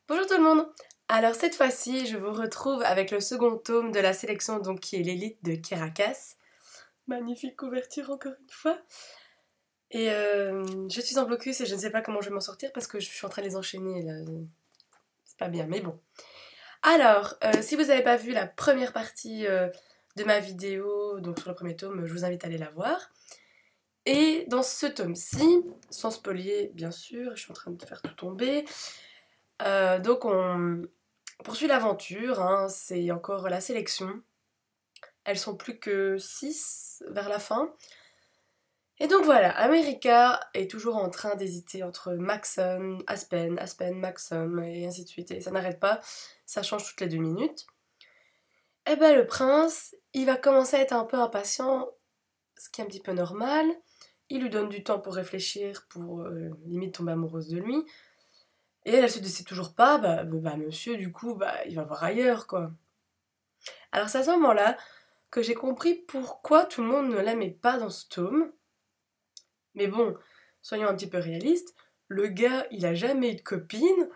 Bonjour tout le monde. Alors cette fois-ci, je vous retrouve avec le second tome de la sélection donc qui est l'élite de Caracas. Magnifique couverture encore une fois. Et je suis en blocus et je ne sais pas comment je vais m'en sortir parce que je suis en train de les enchaîner là. C'est pas bien, mais bon. Alors, si vous n'avez pas vu la première partie de ma vidéo, donc sur le premier tome, je vous invite à aller la voir. Et dans ce tome-ci, sans spolier bien sûr, je suis en train de faire tout tomber. Donc on poursuit l'aventure, hein, c'est encore la sélection. Elles sont plus que 6 vers la fin. Et donc voilà, America est toujours en train d'hésiter entre Maxon, Aspen, Aspen, Maxon, et ainsi de suite. Et ça n'arrête pas, ça change toutes les 2 minutes. Et ben le prince, il va commencer à être un peu impatient, ce qui est un petit peu normal. Il lui donne du temps pour réfléchir, pour limite tomber amoureuse de lui. Et elle se décide toujours pas, monsieur, du coup, il va voir ailleurs, quoi. Alors c'est à ce moment-là que j'ai compris pourquoi tout le monde ne l'aimait pas dans ce tome. Mais bon, soyons un petit peu réalistes, le gars, il a jamais eu de copine,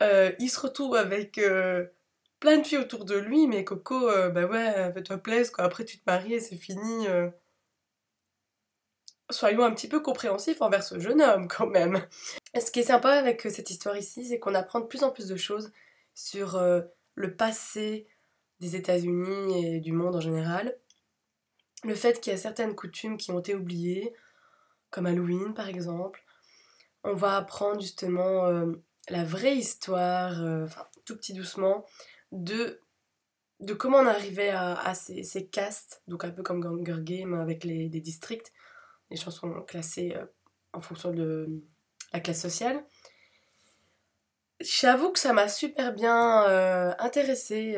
il se retrouve avec plein de filles autour de lui, mais Coco, bah ouais, fais-toi plaisir, quoi, après tu te maries et c'est fini. Soyons un petit peu compréhensifs envers ce jeune homme, quand même. Et ce qui est sympa avec cette histoire ici, c'est qu'on apprend de plus en plus de choses sur le passé des États-Unis et du monde en général. Le fait qu'il y a certaines coutumes qui ont été oubliées, comme Halloween par exemple. On va apprendre justement la vraie histoire, enfin tout petit doucement, de, de comment on arrivait à ces castes, donc un peu comme Hunger Games avec des districts, les chansons classées en fonction de la classe sociale. J'avoue que ça m'a super bien intéressée,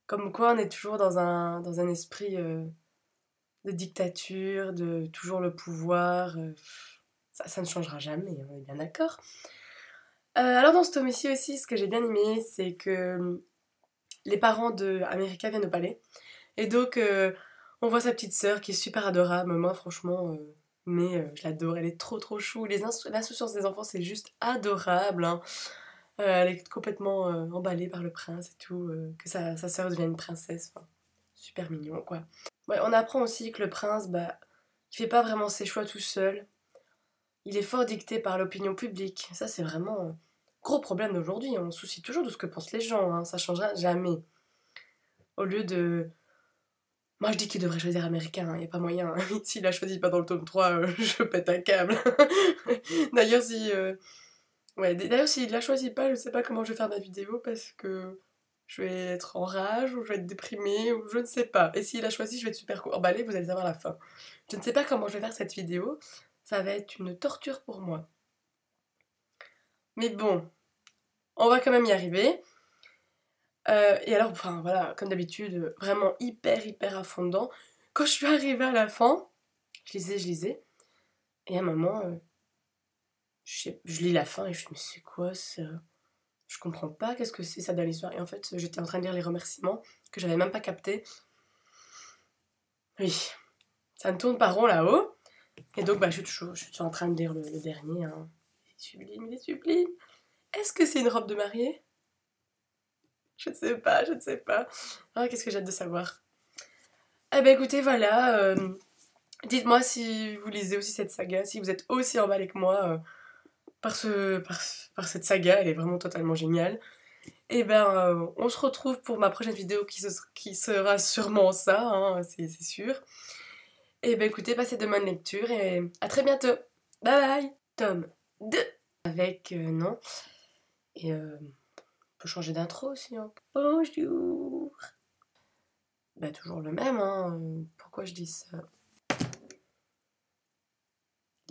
comme quoi on est toujours dans un esprit de dictature, de toujours le pouvoir. Ça ne changera jamais, on est bien d'accord. Alors dans ce tome ici aussi, ce que j'ai bien aimé, c'est que les parents de America viennent au palais. Et donc on voit sa petite sœur qui est super adorable. Moi franchement, je l'adore, elle est trop trop chou. L'insouciance des enfants c'est juste adorable, hein. Elle est complètement emballée par le prince et tout, que sa sœur devienne une princesse. Enfin, super mignon quoi. Ouais, on apprend aussi que le prince, il fait pas vraiment ses choix tout seul. Il est fort dicté par l'opinion publique. Ça, c'est vraiment un gros problème d'aujourd'hui. On se soucie toujours de ce que pensent les gens, hein. Ça changera jamais. Au lieu de... Moi, je dis qu'il devrait choisir américain, il n'y a pas moyen, hein. S'il a choisi pas dans le tome 3, je pète un câble. D'ailleurs, si... Ouais, d'ailleurs, s'il l'a choisi pas, je sais pas comment je vais faire ma vidéo parce que je vais être en rage ou je vais être déprimée ou je ne sais pas. Et s'il a choisi, je vais être super emballée, vous allez savoir la fin. Je ne sais pas comment je vais faire cette vidéo. Ça va être une torture pour moi. Mais bon, on va quand même y arriver. Et alors, enfin voilà, comme d'habitude, vraiment hyper à fond dedans. Quand je suis arrivée à la fin, je lisais, et à un moment, je lis la fin et je me dis, mais c'est quoi ça? Je comprends pas, qu'est-ce que c'est ça dans l'histoire? Et en fait, j'étais en train de lire les remerciements, que j'avais même pas capté. Oui, ça me tourne pas rond là-haut. Et donc, je suis en train de lire le dernier, hein. Il est sublime, il est sublime. Est-ce que c'est une robe de mariée? Je ne sais pas, je ne sais pas. Ah, qu'est-ce que j'ai hâte de savoir. Eh ben écoutez, voilà. Dites-moi si vous lisez aussi cette saga, si vous êtes aussi emballé que moi par cette saga, elle est vraiment totalement géniale. Et ben, on se retrouve pour ma prochaine vidéo qui sera sûrement ça, hein, c'est sûr. Et ben écoutez, passez de bonnes lectures et à très bientôt. Bye bye. Tome 2 avec non. Et on peut changer d'intro aussi, hein. Bonjour. Bah toujours le même, hein. Pourquoi je dis ça?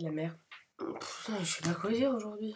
La mère. Je sais pas quoi dire aujourd'hui.